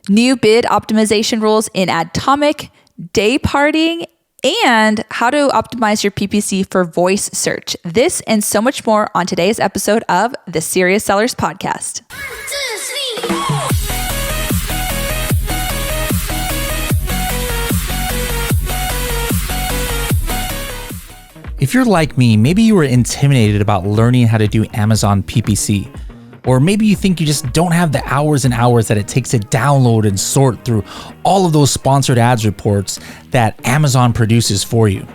new bid optimization rules in Adtomic, Dayparting, and how to optimize your PPC for voice search. This and so much more on today's episode of the Serious Sellers Podcast. If you're like me, maybe you were intimidated about learning how to do Amazon PPC. Or maybe you think you just don't have the hours and hours that it takes to download and sort through all of those sponsored ads reports that Amazon produces for you.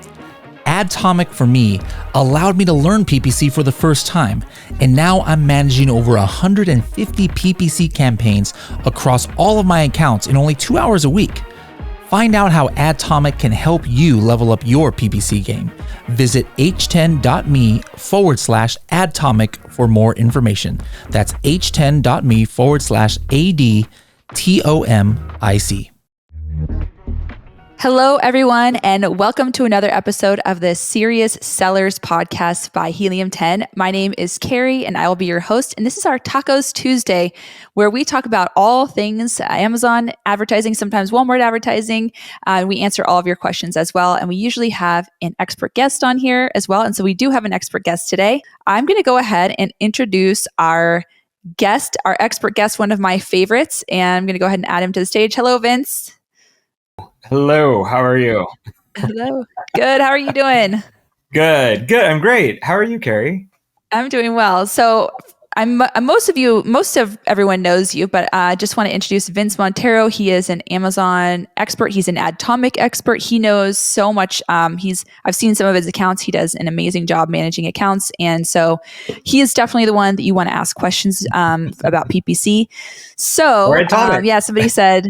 Adtomic for me allowed me to learn PPC for the first time, and now I'm managing over 150 PPC campaigns across all of my accounts in only 2 hours a week. Find out how Adtomic can help you level up your PPC game. Visit h10.me/Adtomic for more information. That's h10.me/ADTOMIC. Hello, everyone, and welcome to another episode of the Serious Sellers Podcast by Helium 10. My name is Carrie, and I will be your host. And this is our Tacos Tuesday, where we talk about all things Amazon advertising, sometimes one-word advertising. We answer all of your questions as well. And we usually have an expert guest on here as well. And so we do have an expert guest today. I'm going to go ahead and introduce our guest, our expert guest, one of my favorites. And I'm going to go ahead and add him to the stage. Hello, Vince. Hello, how are you? Hello. Good. How are you doing? Good. I'm great. How are you, Carrie? I'm doing well. So most of everyone knows you, but I just want to introduce Vince Montero. He is an Amazon expert. He's an Adtomic expert. He knows so much. I've seen some of his accounts. He does an amazing job managing accounts. And so he is definitely the one that you want to ask questions about PPC. So somebody said,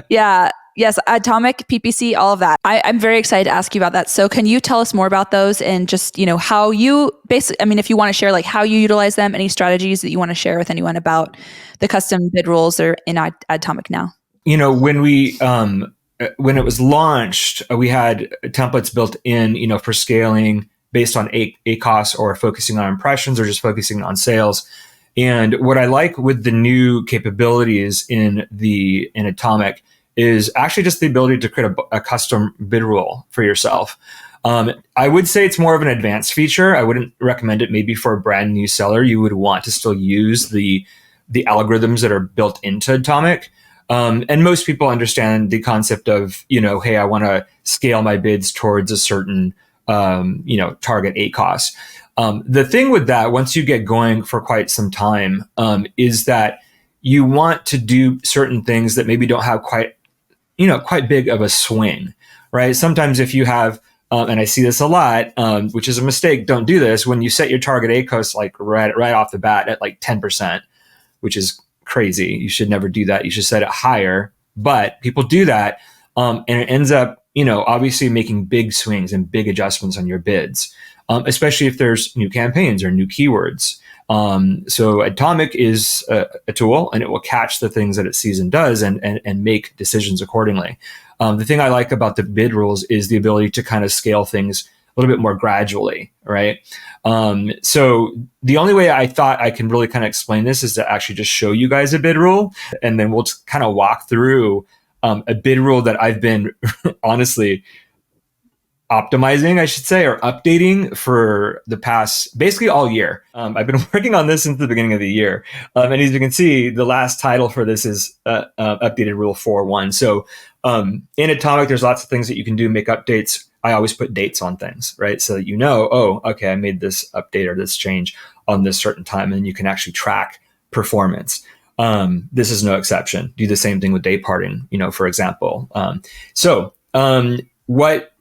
yeah. Yes, Adtomic, PPC, all of that. I'm very excited to ask you about that. So can you tell us more about those and just, how you basically, if you want to share like how you utilize them, any strategies that you want to share with anyone about the custom bid rules that are in Adtomic now? When it was launched, we had templates built in, for scaling based on ACoS or focusing on impressions or just focusing on sales. And what I like with the new capabilities in Adtomic is actually just the ability to create a custom bid rule for yourself. I would say it's more of an advanced feature. I wouldn't recommend it maybe for a brand new seller. You would want to still use the algorithms that are built into Adtomic. And most people understand the concept of, hey, I want to scale my bids towards a certain, target ACoS. The thing with that, once you get going for quite some time, is that you want to do certain things that maybe don't have quite big of a swing, right? Sometimes if you have, and I see this a lot, which is a mistake, don't do this. When you set your target ACoS like right off the bat at like 10%, which is crazy. You should never do that. You should set it higher, but people do that. And it ends up, obviously making big swings and big adjustments on your bids, especially if there's new campaigns or new keywords. So Adtomic is a tool, and it will catch the things that it sees and does and make decisions accordingly. The thing I like about the bid rules is the ability to kind of scale things a little bit more gradually, right? So the only way I thought I can really kind of explain this is to actually just show you guys a bid rule, and then we'll just kind of walk through a bid rule that I've been honestly optimizing, I should say, or updating for the past, basically all year. I've been working on this since the beginning of the year. And as you can see, the last title for this is updated rule 4.1. So in Adtomic, there's lots of things that you can do, make updates. I always put dates on things, right? So that okay, I made this update or this change on this certain time, and you can actually track performance. This is no exception. Do the same thing with Dayparting, for example. What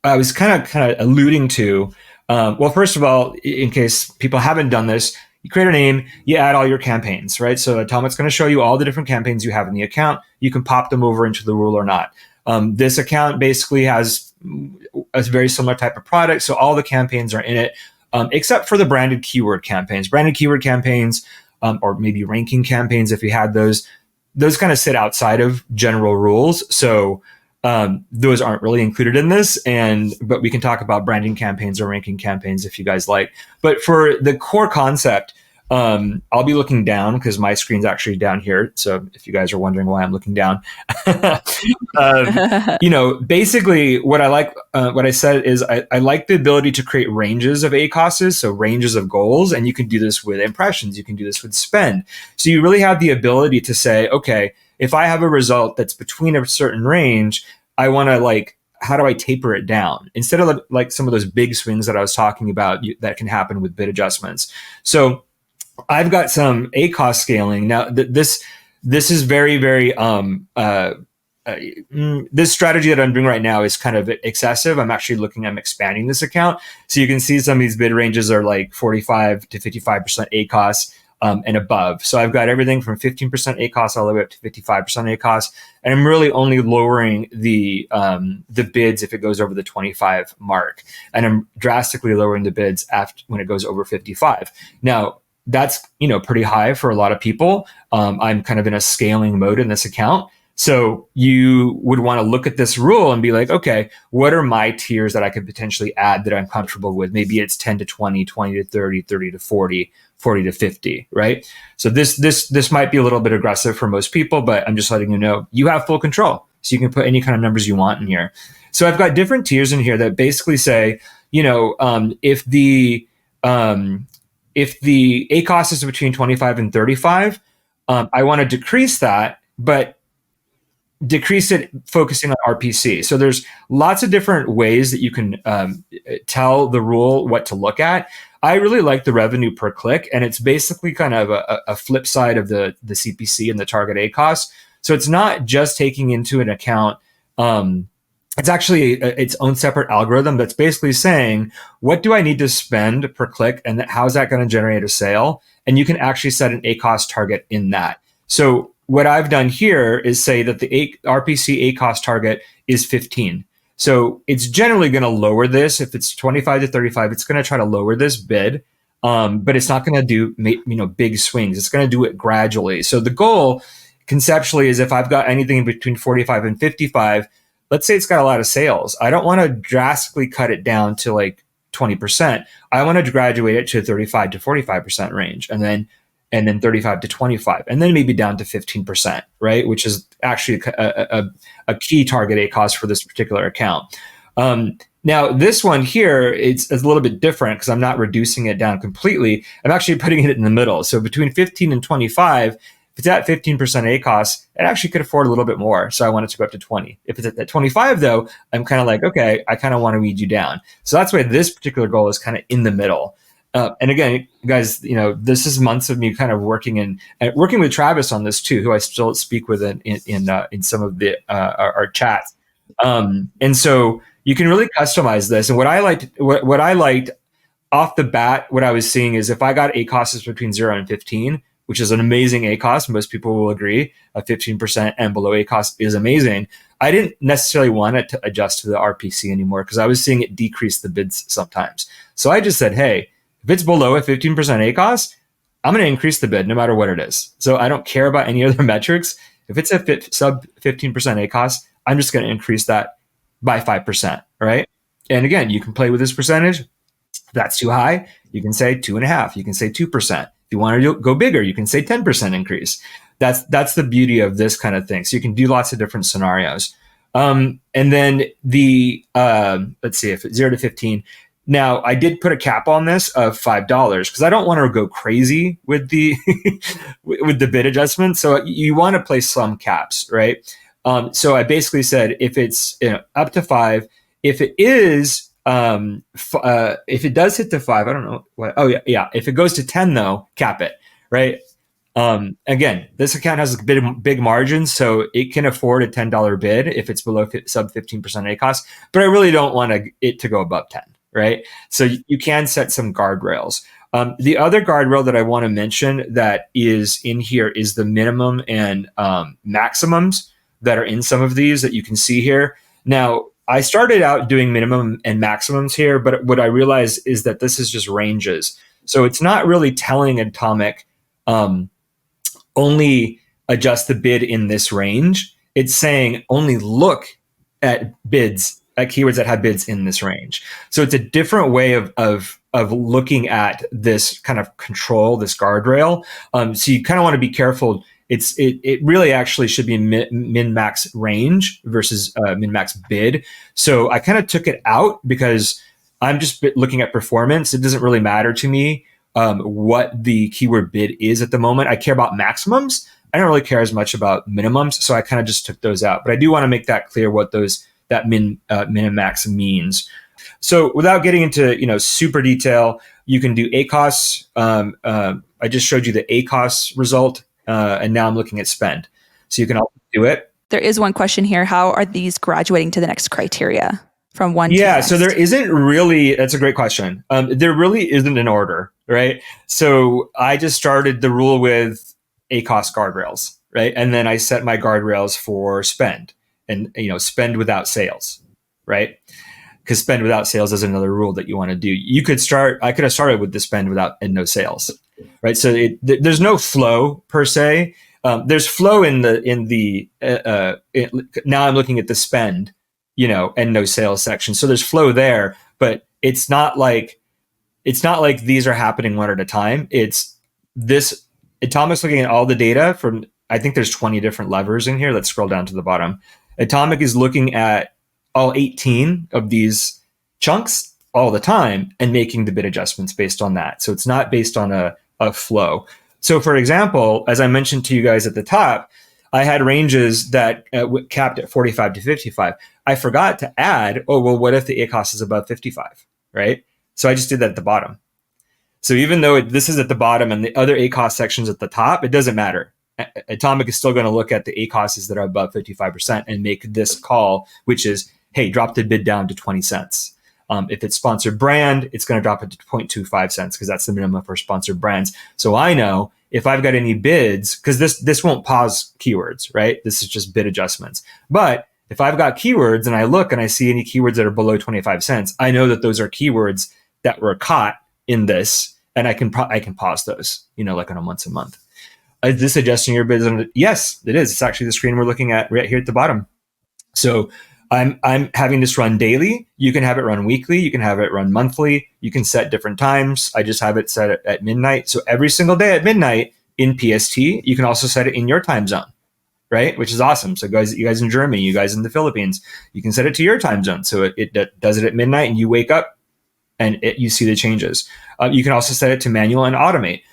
I was kind of alluding to, well, first of all, in case people haven't done this, you create a name, you add all your campaigns, right? So Adtomic's going to show you all the different campaigns you have in the account. You can pop them over into the rule or not. This account basically has a very similar type of product, so all the campaigns are in it, except for the branded keyword campaigns. Branded keyword campaigns, or maybe ranking campaigns if you had those kind of sit outside of general rules. So those aren't really included in this, but we can talk about branding campaigns or ranking campaigns if you guys like. But for the core concept, I'll be looking down because my screen's actually down here. So if you guys are wondering why I'm looking down, basically what I like, what I said is I like the ability to create ranges of ACoSs, so ranges of goals, and you can do this with impressions, you can do this with spend. So you really have the ability to say, okay, if I have a result that's between a certain range, I want to how do I taper it down instead of like some of those big swings that I was talking about that can happen with bid adjustments. So I've got some ACoS scaling now. This is very, very this strategy that I'm doing right now is kind of excessive. I'm expanding this account. So you can see some of these bid ranges are like 45 to 55% ACoS and above. So I've got everything from 15% ACoS all the way up to 55% ACoS. And I'm really only lowering the bids if it goes over the 25 mark. And I'm drastically lowering the bids when it goes over 55. Now, that's pretty high for a lot of people. I'm kind of in a scaling mode in this account. So you would want to look at this rule and be like, okay, what are my tiers that I could potentially add that I'm comfortable with? Maybe it's 10 to 20, 20 to 30, 30 to 40, 40 to 50, right? So this might be a little bit aggressive for most people, but I'm just letting you know you have full control. So you can put any kind of numbers you want in here. So I've got different tiers in here that basically say, if the ACoS is between 25 and 35, I want to decrease that, but decrease it focusing on RPC. So there's lots of different ways that you can tell the rule what to look at. I really like the revenue per click, and it's basically kind of a flip side of the CPC and the target ACoS. So it's not just taking into an account. It's actually its own separate algorithm that's basically saying, what do I need to spend per click, and how's that going to generate a sale? And you can actually set an ACoS target in that. So what I've done here is say that the RPC ACoS target is 15. So it's generally going to lower this. If it's 25 to 35, it's going to try to lower this bid, but it's not going to do big swings. It's going to do it gradually. So the goal conceptually is if I've got anything between 45 and 55, let's say it's got a lot of sales, I don't want to drastically cut it down to like 20%. I want to graduate it to 35 to 45% range, and then 35 to 25, and then maybe down to 15%, right? Which is actually a key target ACoS for this particular account. Now, this one here, it's a little bit different because I'm not reducing it down completely. I'm actually putting it in the middle. So between 15 and 25, if it's at 15% ACoS, it actually could afford a little bit more. So I want it to go up to 20. If it's at 25, though, I'm kind of like, okay, I kind of want to weed you down. So that's why this particular goal is kind of in the middle. And again, guys, this is months of me kind of working with Travis on this too, who I still speak with in some of the our chats. And so you can really customize this. And what I liked off the bat, what I was seeing is if I got ACoS between 0 and 15, which is an amazing ACoS, most people will agree, a 15% and below ACoS is amazing. I didn't necessarily want it to adjust to the RPC anymore because I was seeing it decrease the bids sometimes. So I just said, hey, if it's below a 15% ACoS, I'm going to increase the bid no matter what it is. So I don't care about any other metrics. If it's a sub 15% ACoS, I'm just going to increase that by 5%, right? And again, you can play with this percentage. If that's too high, you can say 2.5%. You can say 2%. If you want to go bigger, you can say 10% increase. That's the beauty of this kind of thing. So you can do lots of different scenarios. And then let's see, if it's 0 to 15. Now, I did put a cap on this of $5 because I don't want to go crazy with the with the bid adjustment. So you want to place some caps, right? So I basically said if it's up to 5, if it is if it does hit to 5, I don't know what. Oh yeah. If it goes to 10 though, cap it, right? Again, this account has big margins, so it can afford a $10 bid if it's below sub 15% ACoS. But I really don't want it to go above 10. Right? So you can set some guardrails. The other guardrail that I want to mention that is in here is the minimum and maximums that are in some of these that you can see here. Now, I started out doing minimum and maximums here, but what I realized is that this is just ranges. So it's not really telling Adtomic only adjust the bid in this range. It's saying only look at bids, at keywords that have bids in this range. So it's a different way of of looking at this kind of control, this guardrail. So you kind of want to be careful. It really actually should be min max range versus min max bid. So I kind of took it out because I'm just looking at performance. It doesn't really matter to me what the keyword bid is at the moment. I care about maximums. I don't really care as much about minimums. So I kind of just took those out. But I do want to make that clear what that min and max means. So without getting into super detail, you can do ACoS. I just showed you the ACoS result, and now I'm looking at spend. So you can also do it. There is one question here. How are these graduating to the next criteria from one to next? So there isn't really, that's a great question. There really isn't an order, right? So I just started the rule with ACoS guardrails, right? And then I set my guardrails for spend and, spend without sales, right? Because spend without sales is another rule that you want to do. I could have started with the spend without and no sales, right? So there's no flow per se. There's flow now I'm looking at the spend, and no sales section. So there's flow there, but it's not like these are happening one at a time. It's this. Atomic's looking at all the data from, I think there's 20 different levers in here. Let's scroll down to the bottom. Atomic is looking at all 18 of these chunks all the time and making the bid adjustments based on that. So it's not based on a flow. So for example, as I mentioned to you guys at the top, I had ranges that capped at 45 to 55. I forgot to add, what if the ACoS is above 55, right? So I just did that at the bottom. So even though this is at the bottom and the other ACoS section's at the top, it doesn't matter. Atomic is still going to look at the ACoSs that are above 55% and make this call, which is, hey, drop the bid down to 20 cents. If it's sponsored brand, it's going to drop it to 0.25 cents because that's the minimum for sponsored brands. So I know if I've got any bids, because this won't pause keywords, right? This is just bid adjustments. But if I've got keywords and I look and I see any keywords that are below 25 cents, I know that those are keywords that were caught in this, and I can pause those, like on a month. Is this adjusting your bids? Yes, it is. It's actually the screen we're looking at right here at the bottom. So I'm having this run daily. You can have it run weekly. You can have it run monthly. You can set different times. I just have it set at midnight. So every single day at midnight in PST, you can also set it in your time zone, right? Which is awesome. So you guys in Germany, you guys in the Philippines, you can set it to your time zone. So it does it at midnight and you wake up and you see the changes. You can also set it to manual and automate.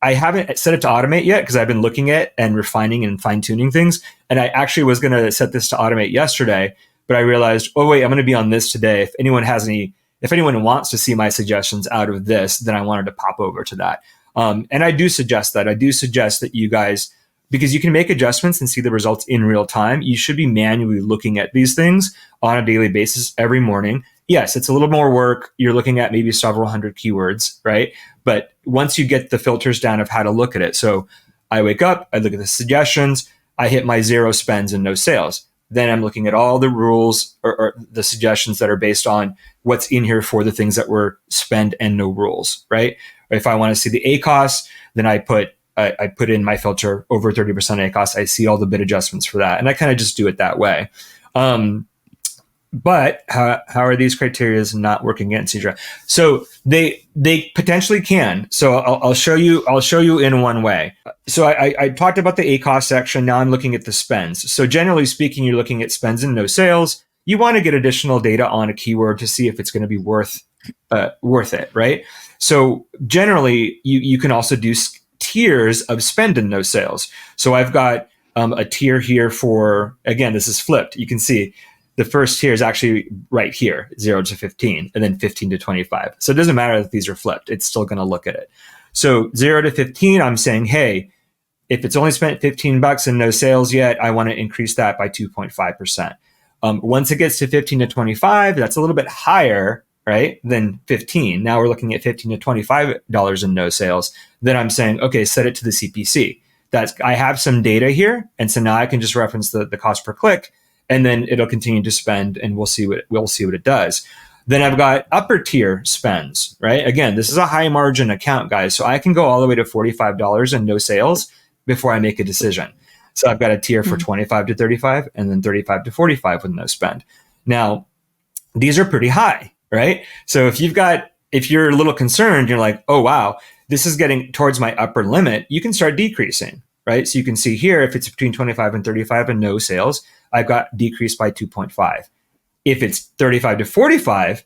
I haven't set it to automate yet because I've been looking at and refining and fine-tuning things. And I actually was going to set this to automate yesterday, but I realized, I'm going to be on this today. If anyone wants to see my suggestions out of this, then I wanted to pop over to that. And I do suggest that. I do suggest that you guys, because you can make adjustments and see the results in real time, you should be manually looking at these things on a daily basis every morning. Yes, it's a little more work. You're looking at maybe several hundred keywords, right? But once you get the filters down of how to look at it. So I wake up, I look at the suggestions, I hit my 0 spends and no sales. Then I'm looking at all the rules or the suggestions that are based on what's in here for the things that were spend and no rules, right? Or if I want to see the ACoS, then I put in my filter over 30% ACoS. I see all the bid adjustments for that. And I kind of just do it that way. But how are these criteria not working against each other? So they potentially can. So I'll show you in one way. So I talked about the ACoS section. Now I'm looking at the spends. So generally speaking, you're looking at spends and no sales. You want to get additional data on a keyword to see if it's going to be worth it, right? So generally, you can also do tiers of spend and no sales. So I've got a tier here for, again, this is flipped. You can see the first tier is actually right here, 0 to 15, and then 15 to 25. So it doesn't matter if these are flipped. It's still going to look at it. So 0 to 15, I'm saying, hey, if it's only spent $15 and no sales yet, I want to increase that by 2.5%. Once it gets to 15 to 25, that's a little bit higher, right, than 15. Now we're looking at $15 to $25 in no sales. Then I'm saying, okay, set it to the CPC. I have some data here, and so now I can just reference the cost per click, and then it'll continue to spend, and we'll see what it does. Then I've got upper tier spends, right? Again, this is a high margin account, guys, so I can go all the way to $45 and no sales before I make a decision. So I've got a tier for 25 to 35, and then 35 to 45 with no spend. Now, these are pretty high, right? So if you've got if you're a little concerned, you're like, oh, wow, this is getting towards my upper limit, you can start decreasing, right? So you can see here, if it's between 25 and 35 and no sales, I've got decreased by 2.5. If it's 35 to 45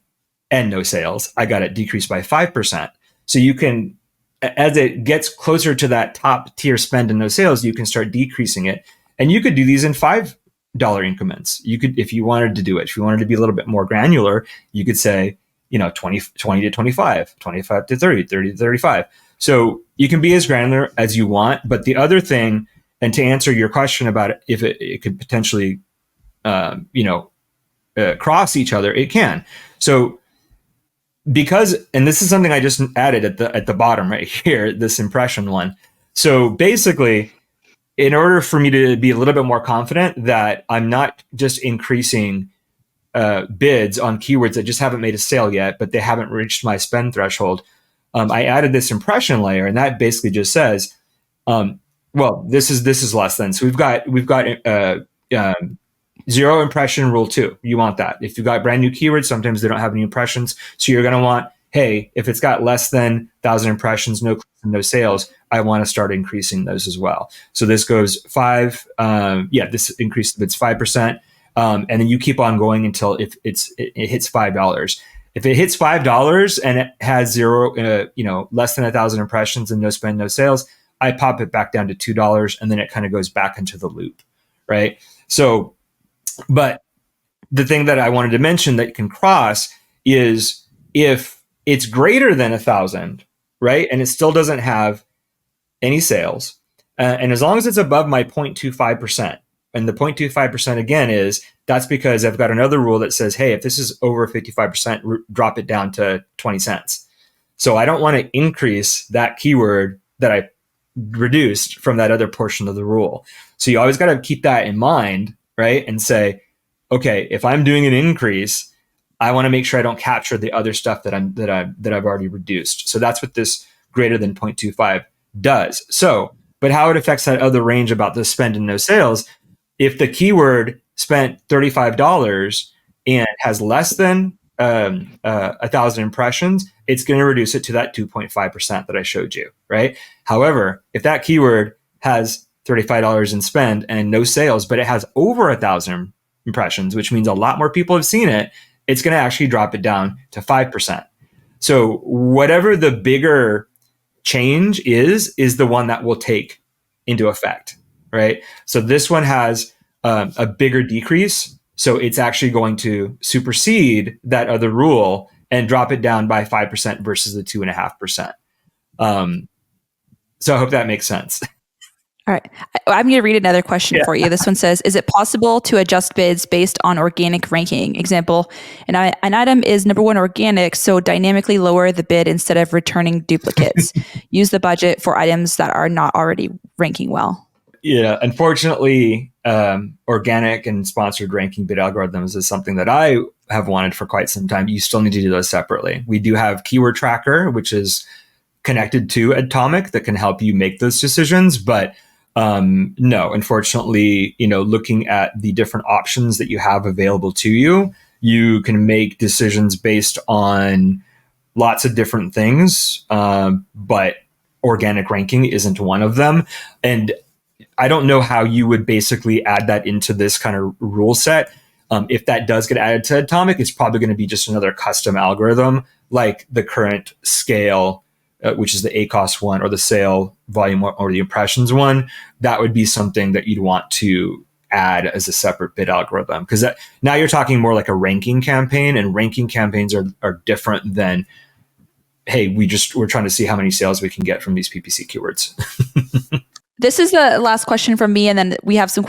and no sales, I got it decreased by 5%. So you can, as it gets closer to that top tier spend and no sales, you can start decreasing it. And you could do these in $5 increments. You could, if you wanted to do it, if you wanted to be a little bit more granular, you could say, 20 to 25, 25 to 30, 30 to 35. So you can be as granular as you want. But the other thing, and to answer your question about if it could potentially, cross each other, it can. So because, and this is something I just added at the bottom right here, this impression one. So basically, in order for me to be a little bit more confident that I'm not just increasing bids on keywords that just haven't made a sale yet, but they haven't reached my spend threshold, I added this impression layer, and that basically just says, well, this is less than. So we've got zero impression rule 2. You want that. If you've got brand new keywords, sometimes they don't have any impressions. So you're going to want, hey, if it's got less than 1,000 impressions, no clicks, and no sales, I want to start increasing those as well. So this goes 5. This increased the bids 5%. And then you keep on going until it hits $5. If it hits $5 and it has zero, less than 1,000 impressions and no spend, no sales, I pop it back down to $2, and then it kind of goes back into the loop, right? So, but the thing that I wanted to mention that can cross is if it's greater than 1,000, right, and it still doesn't have any sales, and as long as it's above my 0.25%, and the 0.25% again that's because I've got another rule that says, hey, if this is over 55%, drop it down to 20 cents. So I don't want to increase that keyword that I reduced from that other portion of the rule. So you always got to keep that in mind, right? And say, okay, if I'm doing an increase, I want to make sure I don't capture the other stuff that I've already reduced. So that's what this greater than 0.25 does. So, but how it affects that other range about the spend and no sales, if the keyword spent $35 and has less than 1,000 impressions, it's going to reduce it to that 2.5% that I showed you, right? However, if that keyword has $35 in spend and no sales, but it has over 1,000 impressions, which means a lot more people have seen it, it's going to actually drop it down to 5%. So whatever the bigger change is the one that will take into effect, right? So this one has a bigger decrease. So it's actually going to supersede that other rule and drop it down by 5% versus the 2.5%. So I hope that makes sense. All right. I'm going to read another question for you. This one says, is it possible to adjust bids based on organic ranking? Example, an item is number 1 organic, so dynamically lower the bid instead of returning duplicates. Use the budget for items that are not already ranking well. Yeah, unfortunately, organic and sponsored ranking bid algorithms is something that I have wanted for quite some time. You still need to do those separately. We do have Keyword Tracker, which is connected to Adtomic that can help you make those decisions. But no, unfortunately, looking at the different options that you have available to you, you can make decisions based on lots of different things. But organic ranking isn't one of them. And I don't know how you would basically add that into this kind of rule set. If that does get added to Adtomic, it's probably going to be just another custom algorithm like the current scale, which is the ACoS one, or the sale volume or the impressions one. That would be something that you'd want to add as a separate bid algorithm, because now you're talking more like a ranking campaign, and ranking campaigns are different than, hey, we're trying to see how many sales we can get from these PPC keywords. This is the last question from me, and then we have a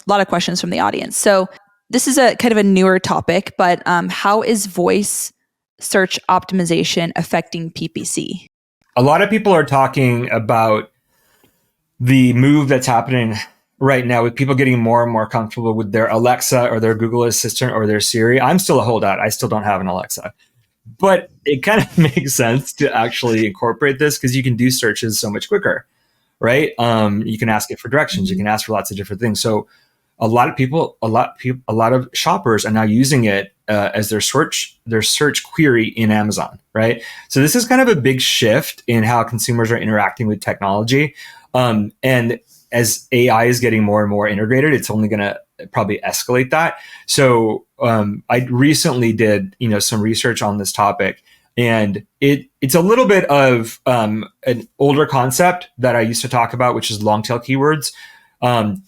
lot of questions from the audience. So this is a kind of a newer topic, but how is voice search optimization affecting PPC? A lot of people are talking about the move that's happening right now with people getting more and more comfortable with their Alexa or their Google Assistant or their Siri. I'm still a holdout. I still don't have an Alexa. But it kind of makes sense to actually incorporate this because you can do searches so much quicker, right? You can ask it for directions. You can ask for lots of different things. So a lot of shoppers are now using it as their search query in Amazon, right? So this is kind of a big shift in how consumers are interacting with technology. And as AI is getting more and more integrated, it's only going to probably escalate that. So I recently did, some research on this topic, and it's a little bit of an older concept that I used to talk about, which is long tail keywords,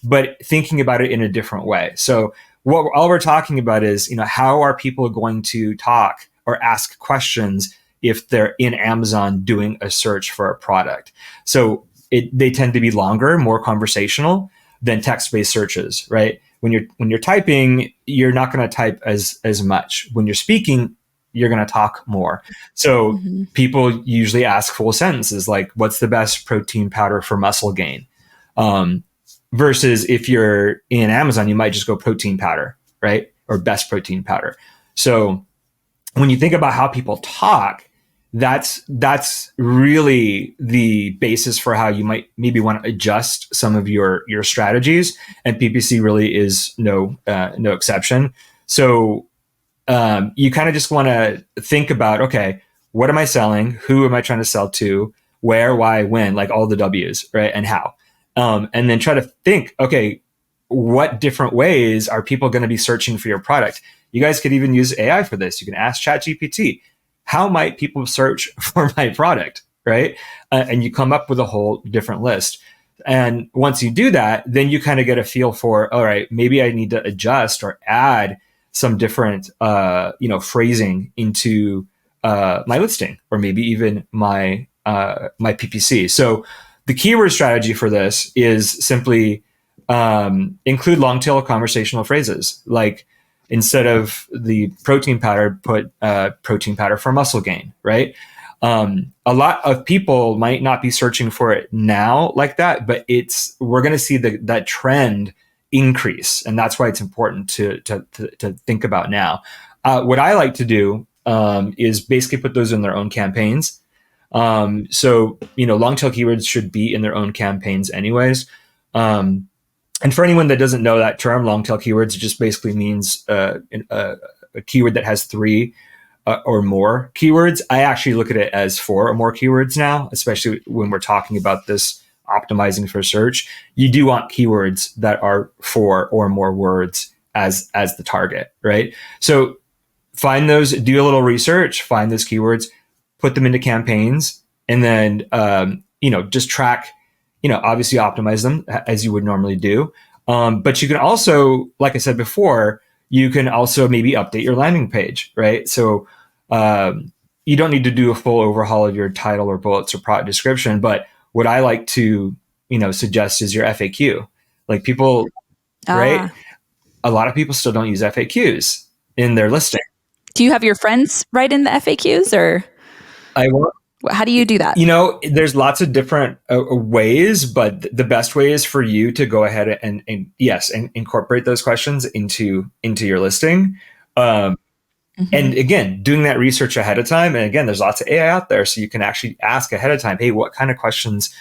but thinking about it in a different way. So all we're talking about is, how are people going to talk or ask questions if they're in Amazon doing a search for a product? So they tend to be longer, more conversational than text-based searches, right? When you're typing, you're not going to type as much. When you're speaking, you're going to talk more. So people usually ask full sentences like, "What's the best protein powder for muscle gain?" Versus if you're in Amazon, you might just go protein powder, right? Or best protein powder. So when you think about how people talk, that's really the basis for how you might maybe want to adjust some of your strategies. And PPC really is no exception. So you kind of just want to think about, okay, what am I selling? Who am I trying to sell to? Where, why, when, like all the W's, right? And how. And then try to think, okay, what different ways are people going to be searching for your product? You guys could even use AI for this. You can ask ChatGPT, how might people search for my product, right? And you come up with a whole different list. And once you do that, then you kind of get a feel for, all right, maybe I need to adjust or add some different, phrasing into my listing, or maybe even my PPC. So the keyword strategy for this is simply include long tail conversational phrases. Like instead of the protein powder, put protein powder for muscle gain, right? A lot of people might not be searching for it now like that, but we're going to see that trend increase, and that's why it's important to think about now. What I like to do is basically put those in their own campaigns. So long tail keywords should be in their own campaigns anyways. And for anyone that doesn't know that term, long tail keywords, it just basically means a keyword that has 3 or more keywords. I actually look at it as 4 or more keywords now, especially when we're talking about this optimizing for search. You do want keywords that are 4 or more words as the target, right? So find those, do a little research, find those keywords, put them into campaigns, and then just track. Obviously optimize them as you would normally do. But you can also, like I said before, you can also maybe update your landing page, right? So you don't need to do a full overhaul of your title or bullets or product description. But what I like to, suggest is your FAQ. Like people, right? A lot of people still don't use FAQs in their listing. Do you have your friends write in the FAQs, or I won't. How do you do that? There's lots of different ways, but the best way is for you to go ahead and incorporate those questions into your listing. And again, doing that research ahead of time. And again, there's lots of AI out there, so you can actually ask ahead of time, hey, what kind of questions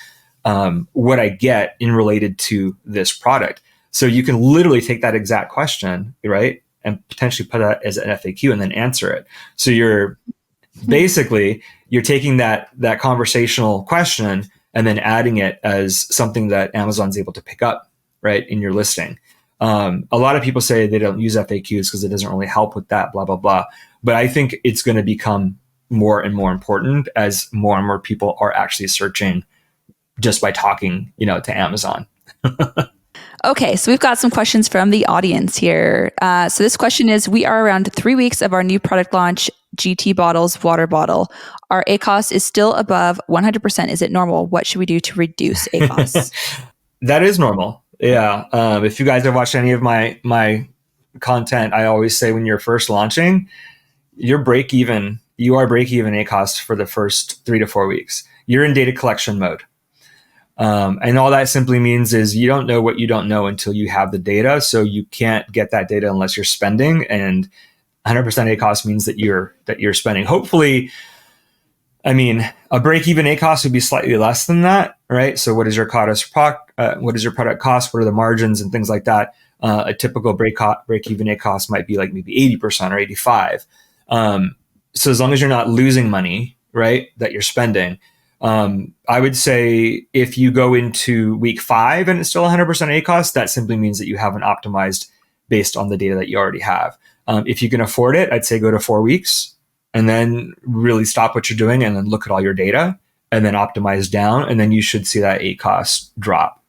would I get in related to this product? So you can literally take that exact question, right, and potentially put that as an FAQ and then answer it. So you're basically, you're taking that conversational question and then adding it as something that Amazon's able to pick up, right, in your listing. A lot of people say they don't use FAQs because it doesn't really help with that, blah, blah, blah. But I think it's going to become more and more important as more and more people are actually searching just by talking, to Amazon. Okay, so we've got some questions from the audience here. So this question is, we are around 3 weeks of our new product launch, GT Bottles water bottle. Our ACoS is still above 100%. Is it normal? What should we do to reduce ACoS? That is normal. Yeah. If you guys have watched any of my content, I always say when you're first launching, you are break even ACoS for the first 3 to 4 weeks. You're in data collection mode. And all that simply means is you don't know what you don't know until you have the data. So you can't get that data unless you're spending, and 100% ACoS means that you're spending. Hopefully, a break-even ACoS would be slightly less than that. right? So what is your product cost? What are the margins and things like that? A typical break-even ACoS might be like maybe 80% or 85. So as long as you're not losing money, right, that you're spending, I would say if you go into week 5 and it's still 100% ACoS, that simply means that you haven't optimized based on the data that you already have. If you can afford it, I'd say go to 4 weeks and then really stop what you're doing and then look at all your data and then optimize down. And then you should see that ACoS drop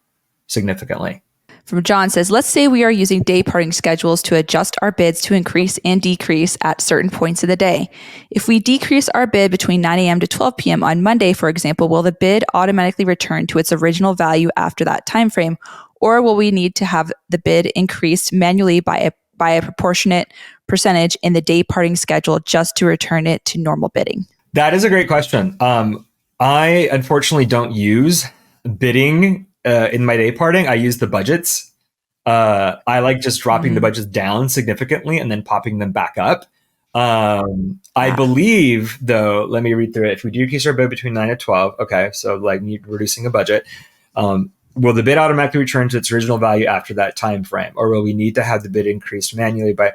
significantly. From John says, let's say we are using day parting schedules to adjust our bids to increase and decrease at certain points of the day. If we decrease our bid between 9 a.m. to 12 p.m. on Monday, for example, will the bid automatically return to its original value after that time frame? Or will we need to have the bid increased manually by a proportionate percentage in the day parting schedule just to return it to normal bidding? That is a great question. I unfortunately don't use bidding in my day parting. I use the budgets. I like just dropping the budgets down significantly and then popping them back up. I believe, though, let me read through it. If we decrease our bid between 9 and 12, okay, so like reducing a budget, will the bid automatically return to its original value after that time frame? Or will we need to have the bid increased manually by...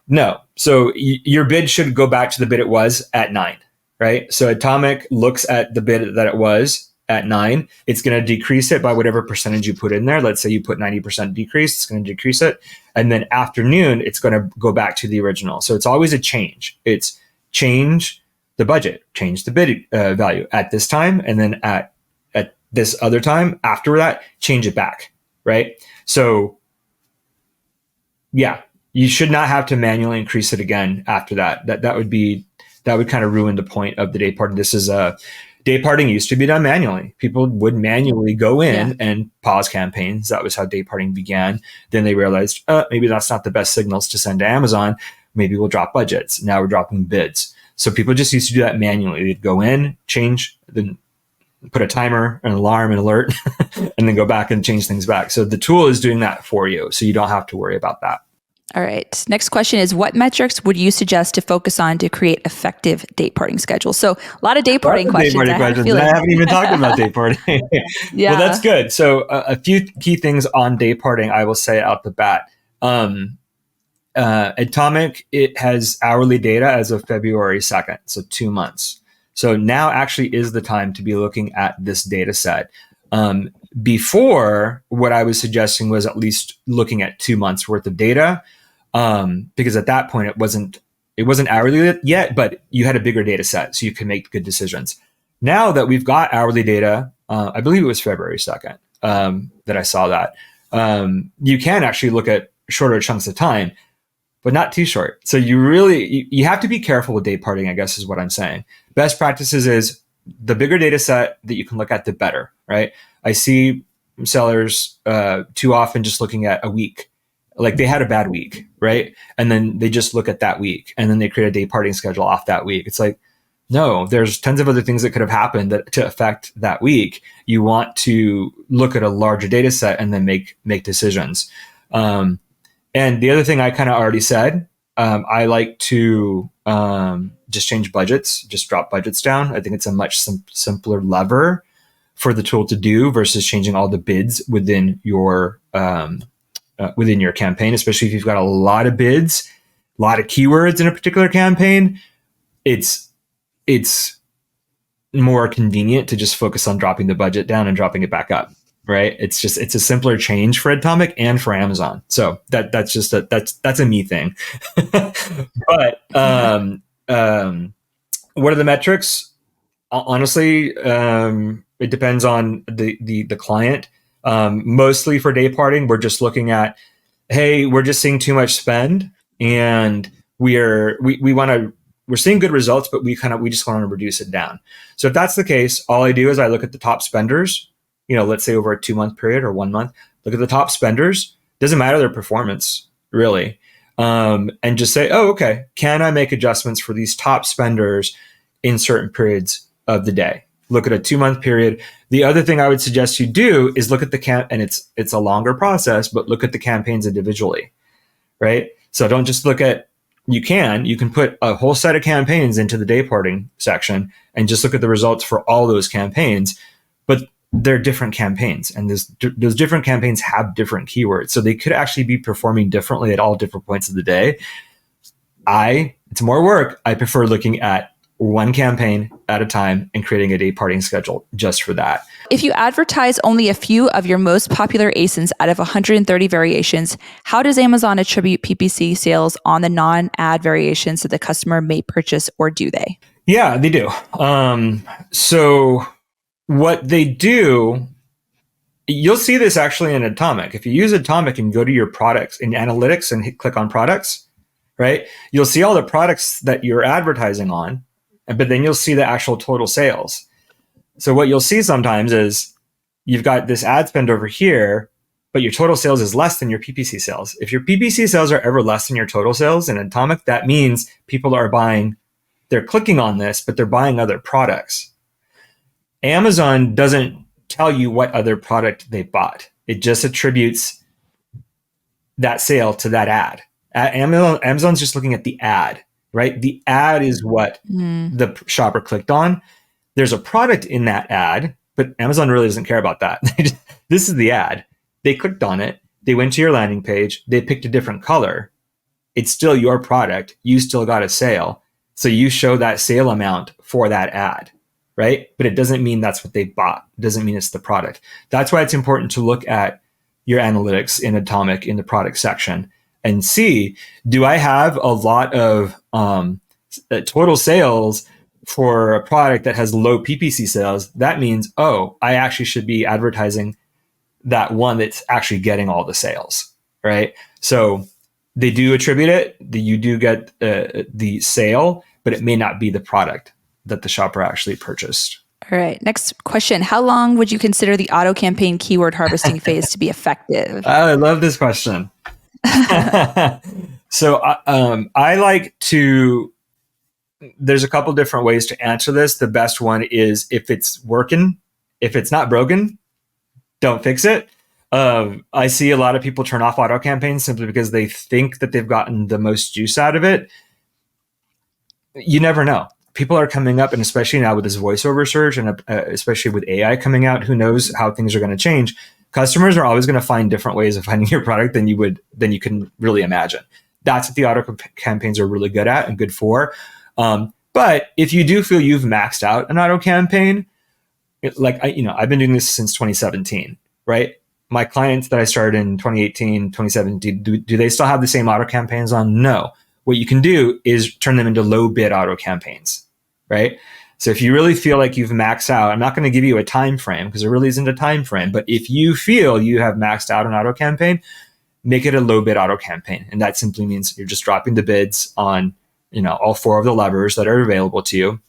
No. So your bid should go back to the bid it was at 9, right? So Adtomic looks at the bid that it was at 9. It's going to decrease it by whatever percentage you put in there. Let's say you put 90% decrease, it's going to decrease it. And then afternoon, it's going to go back to the original. So it's always a change. It's change the budget, change the bid value at this time. And then at this other time after that, change it back, right? So yeah, you should not have to manually increase it again after that. That would kind of ruin the point of the day parting. Day parting used to be done manually. People would manually go in and pause campaigns. That was how day parting began. Then they realized, maybe that's not the best signals to send to Amazon. Maybe we'll drop budgets. Now we're dropping bids. So people just used to do that manually. They'd go in, change, then put a timer, an alarm, an alert, and then go back and change things back. So the tool is doing that for you. So you don't have to worry about that. All right. Next question is, what metrics would you suggest to focus on to create effective date parting schedules? So a lot of date parting questions. I haven't even talked about date parting. Yeah. Well, that's good. So a few key things on date parting, I will say out the bat. Adtomic, it has hourly data as of February 2nd, so 2 months. So now actually is the time to be looking at this data set. Before, what I was suggesting was at least looking at 2 months worth of data. Because at that point it wasn't hourly yet, but you had a bigger data set, so you could make good decisions. Now that we've got hourly data, I believe it was February 2nd that I saw that. You can actually look at shorter chunks of time, but not too short. So you have to be careful with date parting, I guess is what I'm saying. Best practices is the bigger data set that you can look at, the better, right? I see sellers too often just looking at a week. Like they had a bad week, right? And then they just look at that week and then they create a day parting schedule off that week. It's like, no, there's tons of other things that could have happened to affect that week. You want to look at a larger data set and then make decisions. And the other thing I kind of already said, I like to just change budgets, just drop budgets down. I think it's a much simpler lever for the tool to do versus changing all the bids within your campaign, especially if you've got a lot of bids, a lot of keywords in a particular campaign. It's more convenient to just focus on dropping the budget down and dropping it back up, right? It's a simpler change for Adtomic and for Amazon. So that's a me thing. But what are the metrics? Honestly, it depends on the client. Mostly for day parting, we're just looking at, hey, we're just seeing too much spend, and we're seeing good results, but we just want to reduce it down. So if that's the case, all I do is I look at the top spenders. Let's say over a 2 month period or 1 month. Look at the top spenders. Doesn't matter their performance really, and just say, oh, okay, can I make adjustments for these top spenders in certain periods of the day? Look at a 2 month period. The other thing I would suggest you do is look at and it's a longer process, but look at the campaigns individually, right? So don't just look at, you can put a whole set of campaigns into the day parting section and just look at the results for all those campaigns. But they're different campaigns, and those different campaigns have different keywords. So they could actually be performing differently at all different points of the day. It's more work. I prefer looking at one campaign at a time and creating a Dayparting schedule just for that. If you advertise only a few of your most popular ASINs out of 130 variations, how does Amazon attribute PPC sales on the non-ad variations that the customer may purchase, or do they? Yeah, they do. So what they do, you'll see this actually in Adtomic. If you use Adtomic and go to your products in analytics and click on products, right, you'll see all the products that you're advertising on, but then you'll see the actual total sales. So what you'll see sometimes is you've got this ad spend over here, but your total sales is less than your PPC sales. If your PPC sales are ever less than your total sales in Adtomic, that means people are buying, they're clicking on this, but they're buying other products. Amazon doesn't tell you what other product they bought. It just attributes that sale to that ad. Amazon's just looking at the ad, right? The ad is what the shopper clicked on. There's a product in that ad, but Amazon really doesn't care about that. This is the ad. They clicked on it. They went to your landing page. They picked a different color. It's still your product. You still got a sale. So you show that sale amount for that ad, right? But it doesn't mean that's what they bought. It doesn't mean it's the product. That's why it's important to look at your analytics in Adtomic in the product section and see, do I have a lot of total sales for a product that has low PPC sales? That means, I actually should be advertising that one that's actually getting all the sales, right? So they do attribute it. You do get the sale, but it may not be the product that the shopper actually purchased. All right. Next question. How long would you consider the auto campaign keyword harvesting phase to be effective? I love this question. So I like to, there's a couple different ways to answer this. The best one is if it's working. If it's not broken, don't fix it. I see a lot of people turn off auto campaigns simply because they think that they've gotten the most juice out of it. You never know. People are coming up, and especially now with this voiceover search, and especially with AI coming out, who knows how things are going to change. Customers are always going to find different ways of finding your product than you can really imagine. That's what the auto campaigns are really good at and good for. But if you do feel you've maxed out an auto campaign, I've been doing this since 2017, right? My clients that I started in 2018, 2017, do they still have the same auto campaigns on? No. What you can do is turn them into low bid auto campaigns, right? So if you really feel like you've maxed out, I'm not going to give you a time frame because there really isn't a time frame, but if you feel you have maxed out an auto campaign, make it a low bid auto campaign. And that simply means you're just dropping the bids on, all 4 of the levers that are available to you.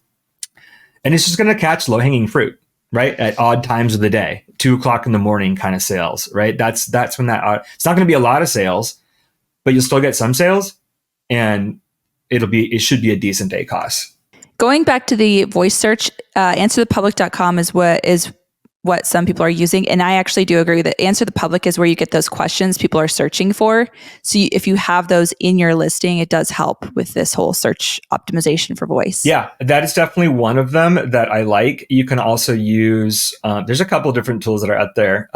And it's just going to catch low hanging fruit, right? At odd times of the day, 2:00 in the morning kind of sales, right? That's when it's not going to be a lot of sales, but you'll still get some sales, and it should be a decent ACoS. Going back to the voice search, answerthepublic.com is what some people are using. And I actually do agree that Answer the Public is where you get those questions people are searching for. So if you have those in your listing, it does help with this whole search optimization for voice. Yeah, that is definitely one of them that I like. You can also use, there's a couple different tools that are out there.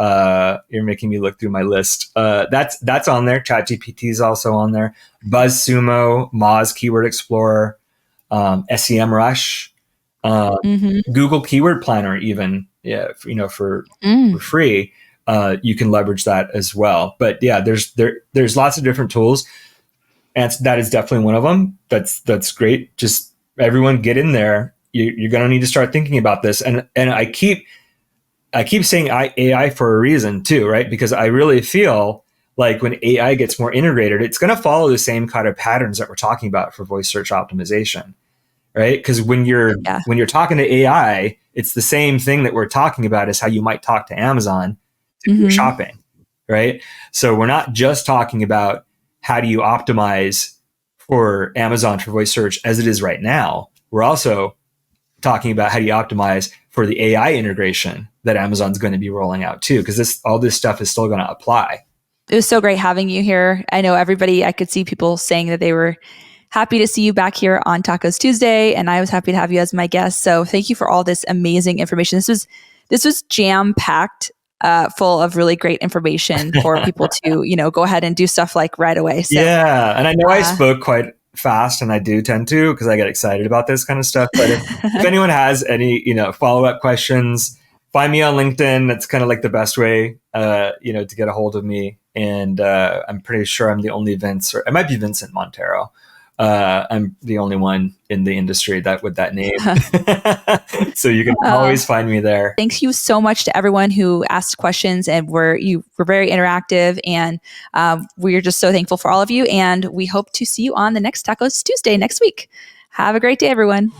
You're making me look through my list. That's on there. ChatGPT is also on there. BuzzSumo, Moz Keyword Explorer, SEMrush, Google Keyword Planner even. Yeah, for free, you can leverage that as well. But yeah, there's lots of different tools, and that is definitely one of them. That's great. Just everyone get in there. You're going to need to start thinking about this. And I keep saying AI for a reason too, right? Because I really feel like when AI gets more integrated, it's going to follow the same kind of patterns that we're talking about for voice search optimization, right? Because when you're talking to AI, it's the same thing that we're talking about as how you might talk to Amazon to do shopping, right? So we're not just talking about how do you optimize for Amazon for voice search as it is right now. We're also talking about how do you optimize for the AI integration that Amazon's going to be rolling out too, because all this stuff is still going to apply. It was so great having you here. I know I could see people saying that they were happy to see you back here on Tacos Tuesday, and I was happy to have you as my guest. So thank you for all this amazing information. This was this was jam-packed, full of really great information for people to, go ahead and do stuff like right away. So, yeah. And I know I spoke quite fast, and I do tend to because I get excited about this kind of stuff. But if anyone has any, follow-up questions, find me on LinkedIn. That's kind of like the best way, to get a hold of me. And I'm pretty sure I'm the only Vince, or it might be Vincent Montero. I'm the only one in the industry with that name. So you can always find me there. Thank you so much to everyone who asked questions, and you were very interactive, and we're just so thankful for all of you. And we hope to see you on the next Tacos Tuesday next week. Have a great day, everyone.